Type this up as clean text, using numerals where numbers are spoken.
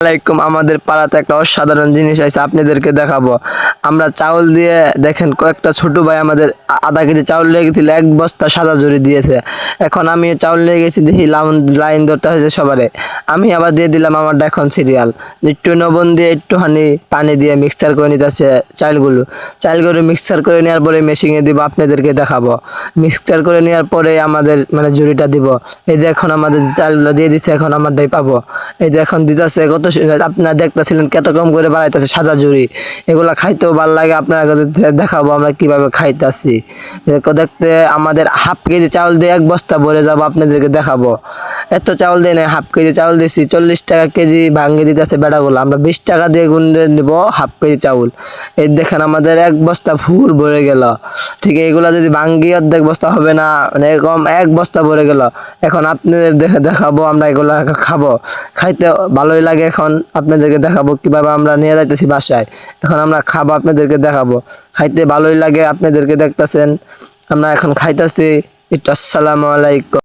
আলাইকুম। আমাদের পাড়াতে একটা অসাধারণ জিনিস আছে, আপনাদেরকে দেখাবো। আমরা চাউল দিয়ে দেখেন, কয়েকটা ছোট ভাই আমাদের আধা কেজি চাউল নিয়ে গেছিল, এক বস্তা সাদা জরি দিয়েছে। এখন আমি চাউল নিয়ে গেছি, দেখি লাইন ধরতে হয়েছে সবারে। আমি আবার দিয়ে দিলাম আমারটা এখন সিরিয়াল। একটু লবণ দিয়ে একটুখানি পানি দিয়ে মিক্সচার করে নিতেছে চালগুলো মিক্সচার করে নেওয়ার পরে মেশিনে দিব, আপনাদেরকে দেখাবো। মিক্সচার করে নেওয়ার পরে আমাদের মানে জুড়িটা দিব। এই যে এখন আমাদের চালগুলো দিয়ে দিচ্ছে, এখন আমারটাই পাবো। এই যে এখন দিতেছে কত আপনারা দেখতেছিলেন কত কম করে বানাইতেছে সাদা জুড়ি। এগুলা খাইতেও ভালো লাগে, আপনার দেখাবো আমরা কিভাবে খাইতেছি। দেখতে আমাদের হাফ কেজি চাউল দিয়ে এক বস্তা ভরে যাবো, আপনাদেরকে দেখাবো। এত চাউল দিয়ে নাই, হাফ কেজি চাউল দিয়েছি, 40 টাকা কেজি ভাঙ্গে দিতেছে বেটাগুলো। আমরা 20 টাকা দিয়ে গুন্ডে নিব হাফ কেজি চাউল। এই দেখেন আমাদের এক বস্তা ফুল ভরে গেল। ঠিক এগুলা যদি ভাঙ্গি অর্ধেক বস্তা হবে না, মানে এরকম এক বস্তা ভরে গেল। এখন আপনাদের দেখাবো আমরা এগুলা খাবো, খাইতে ভালোই লাগে। এখন আপনাদেরকে দেখাবো কিভাবে আমরা নিয়ে যাইতেছি বাসায়। এখন আমরা খাবো, আপনাদেরকে দেখাবো। খাইতে ভালোই লাগে, আপনাদেরকে দেখতেছেন আমরা এখন খাইতেছি। একটু আসসালামু আলাইকুম।